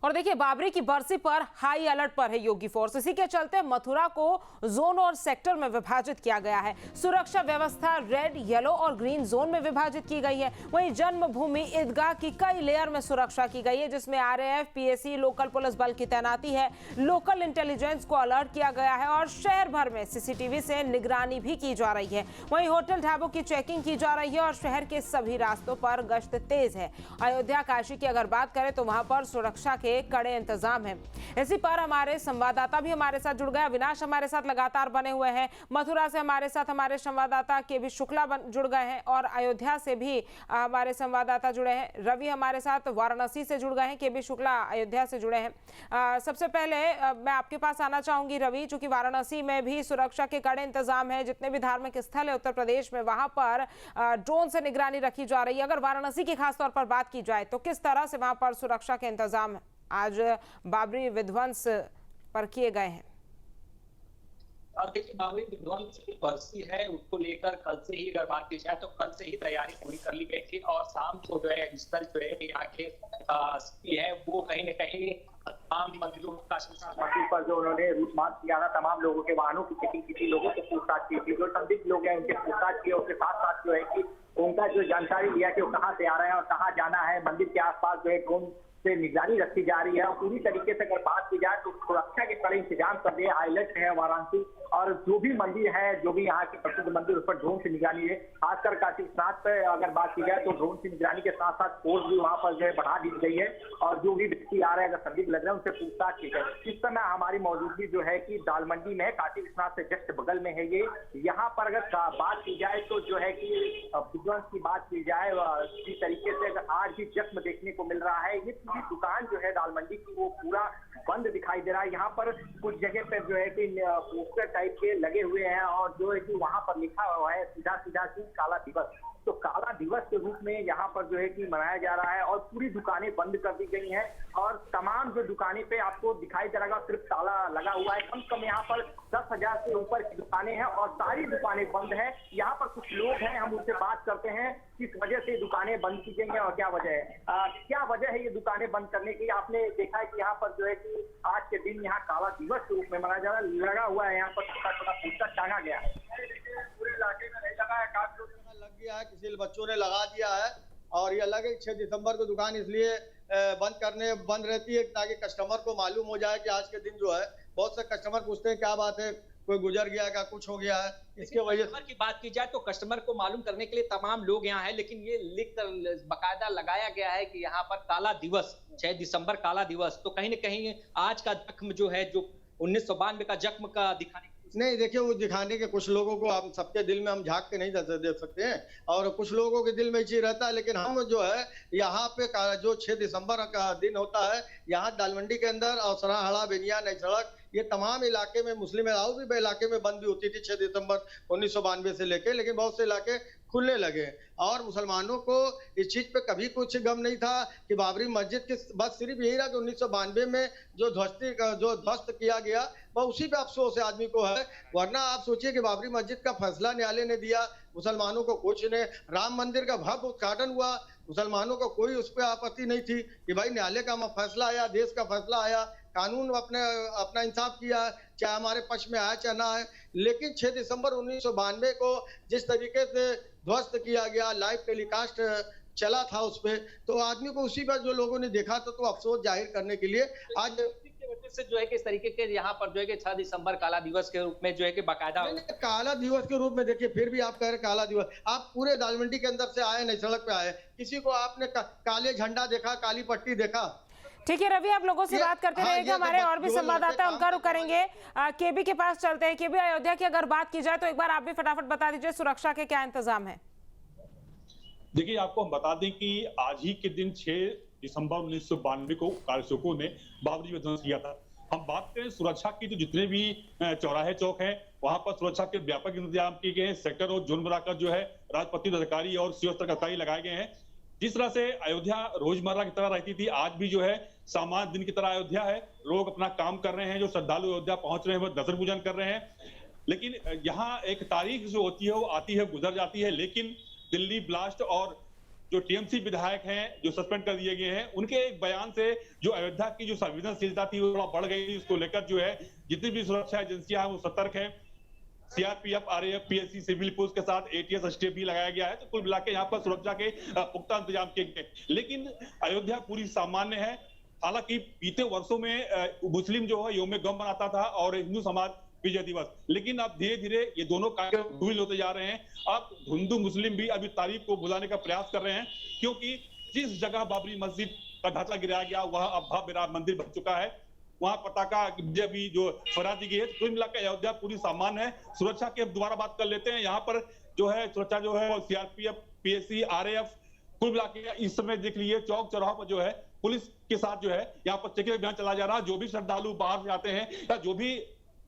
और देखिए, बाबरी की बरसी पर हाई अलर्ट पर है योगी फोर्स। इसी के चलते मथुरा को जोन और सेक्टर में विभाजित किया गया है। सुरक्षा व्यवस्था रेड, येलो और ग्रीन जोन में विभाजित की गई है। वहीं जन्मभूमि ईदगाह की कई लेयर में सुरक्षा की गई है, जिसमें आरएएफ, पीएसी, लोकल पुलिस बल की तैनाती है। लोकल इंटेलिजेंस को अलर्ट किया गया है और शहर भर में सीसीटीवी से निगरानी भी की जा रही है। वहीं होटल ढाबों की चेकिंग की जा रही है और शहर के सभी रास्तों पर गश्त तेज है। अयोध्या काशी की अगर बात करें तो वहां पर सुरक्षा के कड़े इंतजाम हैं। इसी पर हमारे संवाददाता भी हमारे साथ जुड़ गए। अविनाश हमारे साथ लगातार बने हुए हैं। मथुरा से हमारे साथ हमारे संवाददाता के शुक्ला जुड़ गए हैं और अयोध्या से भी हमारे संवाददाता जुड़े हैं। रवि हमारे साथ वाराणसी से जुड़ गए हैं, के शुक्ला अयोध्या से जुड़े हैं। सबसे पहले मैं आपके पास आना चाहूंगी रवि, चूंकि वाराणसी में भी सुरक्षा के कड़े इंतजाम है। जितने भी धार्मिक स्थल है उत्तर प्रदेश में, वहां पर ड्रोन से निगरानी रखी जा रही है। अगर वाराणसी की खास तौर पर बात की जाए तो किस तरह से वहां पर सुरक्षा के इंतजाम आज बाबरी विध्वंस पर किए गए हैं? देखिए, बाबरी विध्वंस की बरसी है, उसको लेकर कल से ही अगर बात की जाए तो कल से ही तैयारी पूरी कर ली गई थी और शाम को जो है स्थल जो है यहाँ के है वो कहीं न कहीं तमाम मंदिरों का पर जो उन्होंने रूटमार्च किया था, तमाम लोगों के वाहनों की चेकिंग की थी, लोगों से पूछताछ की थी। जो संदिग्ध लोग हैं उनके पूछताछ की, उसके साथ साथ जो है कि उनका जो जानकारी लिया कि वो कहाँ से आ रहे हैं और कहाँ जाना है। मंदिर के आसपास जो है ड्रोन से निगरानी रखी जा रही है और पूरी तरीके से अगर बात की जाए तो सुरक्षा के कड़े इंतजाम कर दिए। हाईलाइट है वाराणसी और जो भी मंदिर है, जो भी यहाँ के प्रसिद्ध मंदिर, उस पर ड्रोन से निगरानी है। खासकर काशी विश्वनाथ पर अगर बात की जाए तो ड्रोन से निगरानी के साथ साथ फोर्स भी वहाँ पर जो है बढ़ा दी गई है और जो भी व्यक्ति आ रहे हैं, अगर संदिग्ध लग रहे हैं, उनसे पूछताछ की गई। इस समय हमारी मौजूदगी जो है कि दाल मंडी में, काशी विश्वनाथ से जस्ट बगल में है ये। यहाँ पर अगर बात की जाए तो जो है कि विध्वंस की बात की जाए, इसी तरीके से अगर आज भी जख्म देखने को मिल रहा है। ये पूरी दुकान जो है दाल मंडी की वो पूरा बंद दिखाई दे रहा है। यहाँ पर कुछ जगह पर जो है कि पोस्टर टाइप के लगे हुए हैं और जो है कि वहां पर लिखा हुआ है सीधा सीधा की काला दिवस। तो काला दिवस के रूप में यहाँ पर जो है कि मनाया जा रहा है और पूरी दुकानें बंद कर दी गई हैं और तमाम जो दुकानें पे आपको दिखाई दे रहा है सिर्फ ताला लगा हुआ है। कम से कम यहाँ पर 10,000 से ऊपर की दुकानें हैं और सारी दुकानें बंद है। यहाँ पर कुछ लोग हैं, हम उनसे बात करते हैं किस वजह से दुकानें बंद की गई हैं और क्या वजह है। क्या वजह है ये दुकानें बंद करने की? आपने देखा है कि यहाँ पर जो है कि आज के दिन यहाँ काला दिवस के रूप में मनाया जा रहा है। लगा हुआ है यहाँ पर छोटा पोस्टर टांगा गया है। पूरे इलाके में नहीं लगा है, काफी लग गया है, किसी बच्चों ने लगा दिया है और ये अलग है 6 दिसंबर को दुकान इसलिए बंद रहती है ताकि कस्टमर को मालूम हो जाए कि आज के दिन जो है, बहुत से कस्टमर पूछते हैं क्या बात है, कोई गुजर गया, क्या कुछ हो गया है, इसके वजह से। की बात की जाए तो कस्टमर को मालूम करने के लिए तमाम लोग यहाँ हैं, लेकिन ये लिख कर बाकायदा लगाया गया है कि यहाँ पर काला दिवस, 6 दिसंबर काला दिवस। तो कहीं न कहीं आज का जख्म जो है, जो 1992 का जख्म का दिखाने नहीं, देखिए वो दिखाने के कुछ लोगों को हम सबके दिल में हम झांक के नहीं दे सकते हैं और कुछ लोगों के दिल में ये रहता है, लेकिन हम जो है यहाँ पे जो 6 दिसंबर का दिन होता है, यहाँ दालमंडी के अंदर और सराहड़ा, बेनिया, नई सड़क, ये तमाम इलाके में मुस्लिम भी इलाके में बंद भी होती थी 6 दिसंबर 1992 से लेके, लेकिन बहुत से इलाके खुलने लगे और मुसलमानों को इस चीज पे कभी कुछ गम नहीं था कि बाबरी मस्जिद की, बस सिर्फ यही रहा कि 1992 में जो ध्वस्त किया गया वह उसी पे अफसोस है आदमी को है। वरना आप सोचिए कि बाबरी मस्जिद का फैसला न्यायालय ने दिया, मुसलमानों को कुछ ने, राम मंदिर का भव्य उद्घाटन हुआ, मुसलमानों को कोई उस पर आपत्ति नहीं थी कि भाई न्यायालय का फैसला आया, देश का फैसला आया, कानून अपना इंसाफ किया, चाहे हमारे पक्ष में आया चाहे ना आए। लेकिन 6 दिसंबर 1992 को जिस तरीके से ध्वस्त किया गया, लाइव टेलीकास्ट चला था उस पे, तो आदमी को उसी पर जो लोगों ने देखा था तो अफसोस जाहिर करने के लिए आज वजह से जो है कि इस तरीके के यहाँ पर जो है कि 6 दिसंबर काला दिवस के रूप में जो है कि बाकायदा काला दिवस के रूप में, देखिए फिर भी आप कह रहे काला दिवस, आप पूरे दालमंडी के अंदर से आए, नई सड़क पे आए, किसी को आपने काले झंडा देखा, काली पट्टी देखा? ठीक है रवि, आप लोगों से बात करते रहिएगा। हमारे और भी संवाददाता उनका रुख करेंगे। केबी के पास चलते हैं। केबी, अयोध्या की अगर बात की जाए तो एक बार आप भी फटाफट बता दीजिए सुरक्षा के क्या इंतजाम है? देखिए, आपको हम बता दें कि आज ही के दिन 6 दिसंबर 1992 को कारसेवकों ने बाबरी विध्वंस किया था। हम बात करें सुरक्षा की तो जितने भी चौराहे चौक हैं वहां पर सुरक्षा के व्यापक इंतजाम किए गए हैं। सेक्टर और जोन बनाकर जो है राजपत्रित अधिकारी और सीओ अधिकारी लगाए गए हैं। जिस तरह से अयोध्या रोजमर्रा की तरह रहती थी, आज भी जो है सामान्य दिन की तरह अयोध्या है। लोग अपना काम कर रहे हैं, जो श्रद्धालु अयोध्या पहुंच रहे हैं वो दर्शन पूजन कर रहे हैं। लेकिन यहाँ एक तारीख जो होती है वो आती है, गुजर जाती है, लेकिन दिल्ली ब्लास्ट और जो टीएमसी विधायक हैं जो सस्पेंड कर दिए गए हैं, उनके एक बयान से जो अयोध्या की जो संवेदनशीलता थी वो थोड़ा बढ़ गई। इसको लेकर जो है जितनी भी सुरक्षा एजेंसियां हैं वो सतर्क है। CRPF, RAF, PSC, civil police के साथ एटीएस, एसटीएफ भी लगाया गया है। तो कुल मिला के यहाँ पर सुरक्षा के पुख्ता इंतजाम किए गए। लेकिन अयोध्या पूरी सामान्य है। हालांकि बीते वर्षों में मुस्लिम जो है यौम गम मनाता था और हिंदू समाज विजय दिवस, लेकिन अब धीरे धीरे ये दोनों कार्यक्रम डुबिल होते जा रहे हैं। अब हिंदू मुस्लिम भी अभी तारीख को भुलाने का प्रयास कर रहे हैं, क्योंकि जिस जगह बाबरी मस्जिद का ढांचा गिराया गया वह अब भव्य राम मंदिर बन चुका है। वहां पताका भी जो फहरा दी गई है। कुल मिलाकर अयोध्या पूरी सामान्य है। सुरक्षा की अब दोबारा बात कर लेते हैं। यहाँ पर जो है सुरक्षा जो है सीआरपीएफ, पीएससी, आरएएफ, कुल मिलाकर इस समय देख लीजिए चौक चौराहों पर जो है पुलिस के साथ जो है यहाँ पर चेकिंग अभियान चला जा रहा है। जो भी श्रद्धालु बाहर से आते हैं या जो भी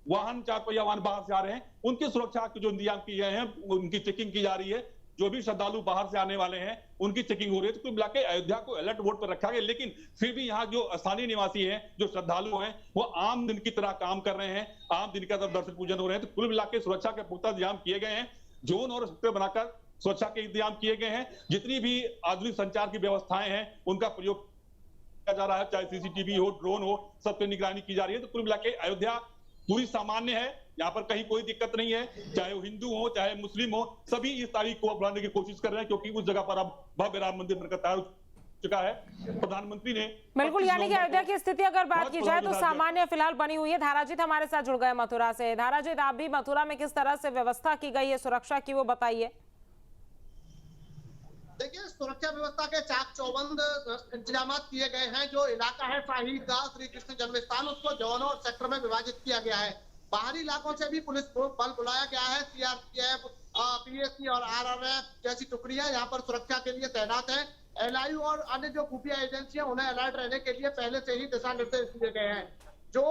वाहन, चार पहिया वाहन बाहर से आ रहे हैं, उनकी सुरक्षा के जो इंतजाम किए गए हैं उनकी चेकिंग की जा रही है। जो भी श्रद्धालु बाहर से आने वाले हैं उनकी चेकिंग हो रही है। तो कुल मिलाकर अयोध्या को अलर्ट मोड पर रखा गया। लेकिन फिर भी यहाँ जो स्थानीय निवासी हैं, जो श्रद्धालु हैं, वो आम दिन की तरह काम कर रहे हैं, आम दिन का दर्शन पूजन हो रहे हैं। तो कुल मिलाकर सुरक्षा के पुख्ता इंतजाम किए गए हैं। जोन और सेक्टर बनाकर सुरक्षा के इंतजाम किए गए हैं। जितनी भी आधुनिक संचार की व्यवस्थाएं हैं उनका प्रयोग किया जा रहा है, चाहे सीसीटीवी हो, ड्रोन हो, सबसे निगरानी की जा रही है। तो कुल मिलाकर अयोध्या पूरी सामान्य है। यहाँ पर कहीं कोई दिक्कत नहीं है, चाहे वो हिंदू हो चाहे मुस्लिम हो, सभी इस तारीख को बुलाने की कोशिश कर रहे हैं, क्योंकि उस जगह पर अब भव्य राम मंदिर बनकर तैयार हो चुका है। प्रधानमंत्री ने बिल्कुल, यानी कि अयोध्या की स्थिति अगर बात की जाए तो सामान्य फिलहाल बनी हुई है। धाराजीत हमारे साथ जुड़ गए मथुरा से। धाराजीत, आप भी मथुरा में किस तरह से व्यवस्था की गई है सुरक्षा की, वो बताइए। देखिए, सुरक्षा व्यवस्था के चाक चौबंद इंतजाम किए गए हैं। जो इलाका है शाही ईदगाह श्री कृष्ण जन्म स्थान, उसको जोनों और सेक्टर में विभाजित किया गया है। बाहरी इलाकों से भी पुलिस बल बुलाया गया है। सीआरपीएफ, पीएससी और आरआरएफ जैसी टुकड़ियां यहाँ पर सुरक्षा के लिए तैनात है। एलआईयू और अन्य जो खुफिया एजेंसियां, उन्हें अलर्ट रहने के लिए पहले से ही दिशा निर्देश दिए गए हैं। जो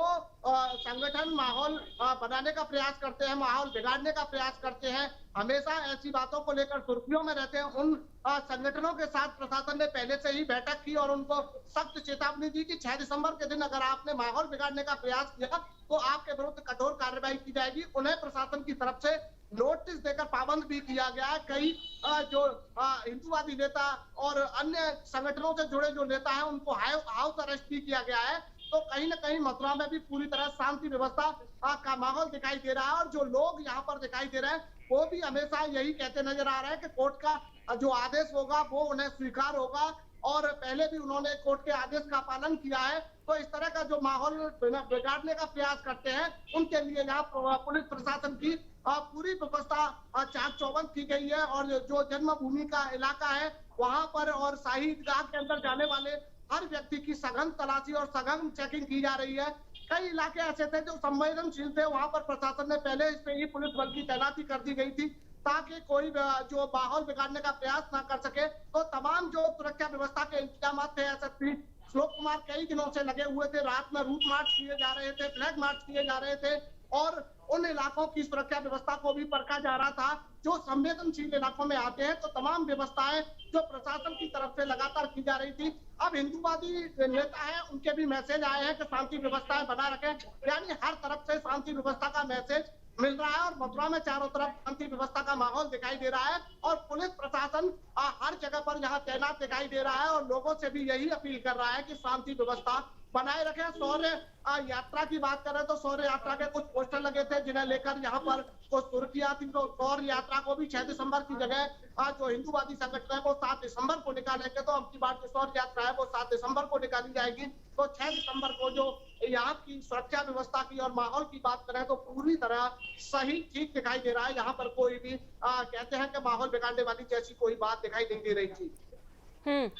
संगठन माहौल बनाने का प्रयास करते हैं, माहौल बिगाड़ने का प्रयास करते हैं, हमेशा ऐसी बातों को लेकर सुर्खियों में रहते हैं, उन संगठनों के साथ प्रशासन ने पहले से ही बैठक की और उनको सख्त चेतावनी दी कि 6 दिसंबर के दिन अगर आपने माहौल बिगाड़ने का प्रयास किया तो आपके विरुद्ध कठोर कार्रवाई की जाएगी। उन्हें प्रशासन की तरफ से नोटिस देकर पाबंद भी किया गया है। कई जो हिंदूवादी नेता और अन्य संगठनों से जुड़े जो नेता हैं उनको हाउस अरेस्ट भी किया गया है। तो कहीं ना कहीं मथुरा में भी पूरी तरह शांति व्यवस्था का माहौल दिखाई दे रहा है। और जो लोग यहाँ पर दिखाई दे रहे हैं वो भी हमेशा यही कहते नजर आ रहे हैं कि कोर्ट का जो आदेश होगा वो उन्हें स्वीकार होगा, और पहले भी उन्होंने कोर्ट के आदेश का पालन किया है। तो इस तरह का जो माहौल बिगाड़ने का प्रयास करते हैं उनके लिए यहाँ पुलिस प्रशासन की पूरी व्यवस्था चाक चौबंद की गई है। और जो जन्मभूमि का इलाका है वहां पर और शाही ईदगाह के अंदर जाने वाले हर व्यक्ति की सघन तलाशी और सघन चेकिंग की जा रही है। कई इलाके ऐसे थे जो संवेदनशील थे, वहां पर प्रशासन ने पहले से ही पुलिस बल की तैनाती कर दी गई थी ताकि कोई जो माहौल बिगाड़ने का प्रयास ना कर सके। तो तमाम जो सुरक्षा व्यवस्था के इंतजाम थे, एसएसपी श्लोक कुमार कई दिनों से लगे हुए थे। रात में रूट मार्च किए जा रहे थे, फ्लैग मार्च किए जा रहे थे और उन इलाकों की सुरक्षा व्यवस्था को भी परखा जा रहा था जो संवेदनशील इलाकों में आते हैं। तो तमाम व्यवस्थाएं जो प्रशासन की तरफ से लगातार की जा रही थी, अब हिंदूवादी नेता हैं उनके भी मैसेज आए हैं कि शांति व्यवस्थाएं बना रखें। यानी हर तरफ से शांति व्यवस्था का मैसेज मिल रहा है और मथुरा में चारों तरफ शांति व्यवस्था का माहौल दिखाई दे रहा है और पुलिस प्रशासन हर जगह पर यहाँ तैनात दिखाई दे रहा है और लोगों से भी यही अपील कर रहा है कि शांति व्यवस्था बनाए रखें। शौर्य यात्रा की बात करें तो शौर्य यात्रा के कुछ पोस्टर लगे थे जिन्हें लेकर यहाँ पर कुछ सुर्खियां थी। तो शौर्य यात्रा को भी 6 दिसंबर की जगह जो हिंदूवादी संगठन है वो 7 दिसंबर को निकालेंगे। तो अब की बार जो शौर्य यात्रा है वो 7 दिसंबर को निकाली जाएगी। तो 6 दिसंबर को जो यहाँ की सुरक्षा व्यवस्था की और माहौल की बात करें तो पूरी तरह सही ठीक दिखाई दे रहा है। यहाँ पर कोई भी कहते हैं कि माहौल बिगाड़ने वाली जैसी कोई बात दिखाई नहीं दे रही थी।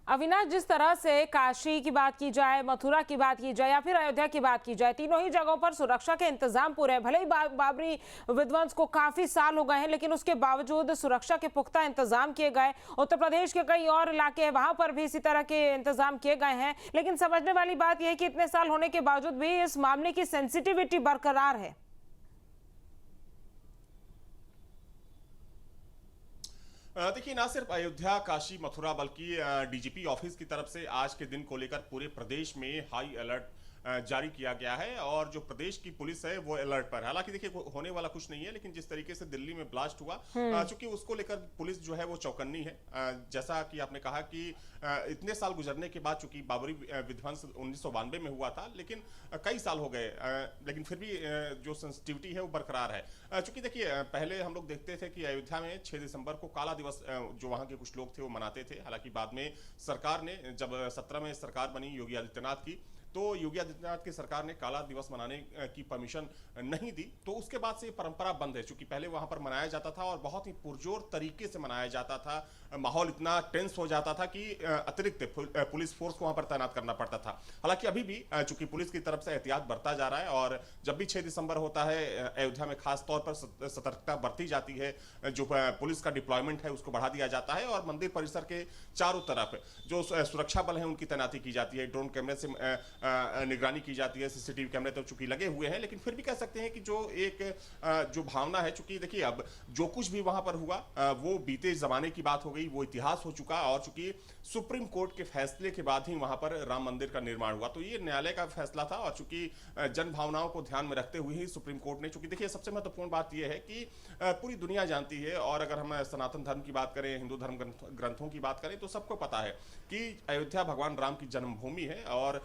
अविनाश, जिस तरह से काशी की बात की जाए, मथुरा की बात की जाए या फिर अयोध्या की बात की जाए, तीनों ही जगहों पर सुरक्षा के इंतजाम पूरे हैं। भले ही बाबरी विध्वंस को काफी साल हो गए हैं, लेकिन उसके बावजूद सुरक्षा के पुख्ता इंतजाम किए गए। उत्तर प्रदेश के कई और इलाके हैं, वहां पर भी इसी तरह के इंतजाम किए गए हैं। लेकिन समझने वाली बात यह है कि इतने साल होने के बावजूद भी इस मामले की सेंसिटिविटी बरकरार है। देखिए, ना सिर्फ अयोध्या, काशी, मथुरा बल्कि डीजीपी ऑफिस की तरफ से आज के दिन को लेकर पूरे प्रदेश में हाई अलर्ट जारी किया गया है और जो प्रदेश की पुलिस है वो अलर्ट पर है। हालांकि देखिए होने वाला कुछ नहीं है, लेकिन जिस तरीके से दिल्ली में ब्लास्ट हुआ चूंकि उसको लेकर पुलिस जो है वो चौकन्नी है। जैसा कि आपने कहा कि इतने साल गुजरने के बाद चूंकि बाबरी विध्वंस 1992 में हुआ था, लेकिन कई साल हो गए, लेकिन फिर भी जो सेंसिटिविटी है वो बरकरार है। चूंकि देखिए पहले हम लोग देखते थे कि अयोध्या में 6 दिसंबर को काला दिवस जो वहां के कुछ लोग थे वो मनाते थे। हालांकि बाद में सरकार ने, जब 17 में सरकार बनी योगी आदित्यनाथ की, तो योगी आदित्यनाथ की सरकार ने काला दिवस मनाने की परमिशन नहीं दी, तो उसके बाद से ये परंपरा बंद है। क्योंकि पहले वहां पर मनाया जाता था और बहुत ही पुरजोर तरीके से मनाया जाता था, माहौल इतना टेंस हो जाता था कि अतिरिक्त पुलिस फोर्स को वहां पर तैनात करना पड़ता था। हालांकि अभी भी चूंकि पुलिस की तरफ से एहतियात बरता जा रहा है और जब भी 6 दिसंबर होता है अयोध्या में खास तौर पर सतर्कता बरती जाती है, जो पुलिस का डिप्लॉयमेंट है उसको बढ़ा दिया जाता है और मंदिर परिसर के चारों तरफ जो सुरक्षा बल है उनकी तैनाती की जाती है, ड्रोन कैमरे से निगरानी की जाती है, सीसीटीवी कैमरे तो चूंकि लगे हुए हैं, लेकिन फिर भी कह सकते हैं कि जो भावना है, चूंकि देखिए अब जो कुछ भी वहां पर हुआ वो बीते जमाने की बात हो गई, वो इतिहास हो चुका और चूंकि सुप्रीम कोर्ट के फैसले के बाद ही वहां पर राम मंदिर का निर्माण हुआ, तो ये न्यायालय का फैसला था और चूंकि जन भावनाओं को ध्यान में रखते हुए ही सुप्रीम कोर्ट ने, चूंकि देखिए सबसे महत्वपूर्ण बात यह है कि पूरी दुनिया जानती है और अगर हम सनातन धर्म की बात करें, हिंदू धर्म ग्रंथों की बात करें, तो सबको पता है कि अयोध्या भगवान राम की जन्मभूमि है और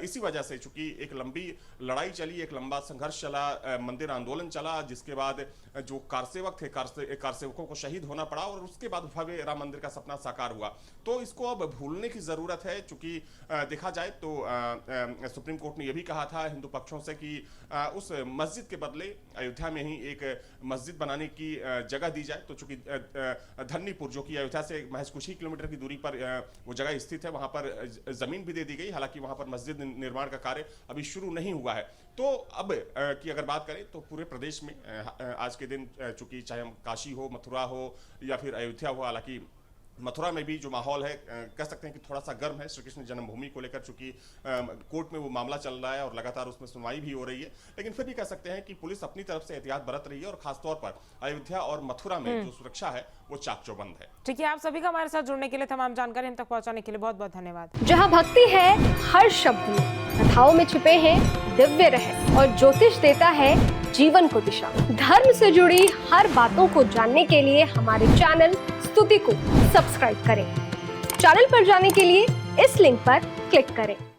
इसी वजह से चूंकि एक लंबी लड़ाई चली, एक लंबा संघर्ष चला, मंदिर आंदोलन चला, जिसके बाद जो कारसेवक थे, कारसेवकों को शहीद होना पड़ा और उसके बाद भव्य राम मंदिर का सपना साकार हुआ। तो इसको अब भूलने की जरूरत है। चूंकि देखा जाए तो सुप्रीम कोर्ट ने यह भी कहा था हिंदू पक्षों से कि उस मस्जिद के बदले अयोध्या में ही एक मस्जिद बनाने की जगह दी जाए। तो चूंकि धन्नीपुर जो कि अयोध्या से महज कुछ ही किलोमीटर की दूरी पर वो जगह स्थित है, वहां पर जमीन भी दे दी गई। हालांकि वहां पर मस्जिद निर्माण का कार्य अभी शुरू नहीं हुआ है। तो अब की अगर बात करें तो पूरे प्रदेश में आज के दिन चूंकि चाहे हम काशी हो, मथुरा हो या फिर अयोध्या हो, हालांकि मथुरा में भी जो माहौल है कह सकते हैं कि थोड़ा सा गर्म है श्री कृष्ण जन्मभूमि को लेकर, चूंकि कोर्ट में वो मामला चल रहा है और लगातार उसमें सुनवाई भी हो रही है। लेकिन फिर भी कह सकते हैं कि पुलिस अपनी तरफ से एहतियात बरत रही है और खासतौर पर अयोध्या और मथुरा में जो सुरक्षा है वो चाक चौबंद है। ठीक है, आप सभी का हमारे साथ जुड़ने के लिए, तमाम जानकारी हम तक पहुंचाने के लिए बहुत बहुत धन्यवाद। जहाँ भक्ति है हर शब्द में, कथाओं में छिपे हैं दिव्य रहस्य और ज्योतिष देता है जीवन को दिशा। धर्म से जुड़ी हर बातों को जानने के लिए हमारे चैनल स्तुति को सब्सक्राइब करें। चैनल पर जाने के लिए इस लिंक पर क्लिक करें।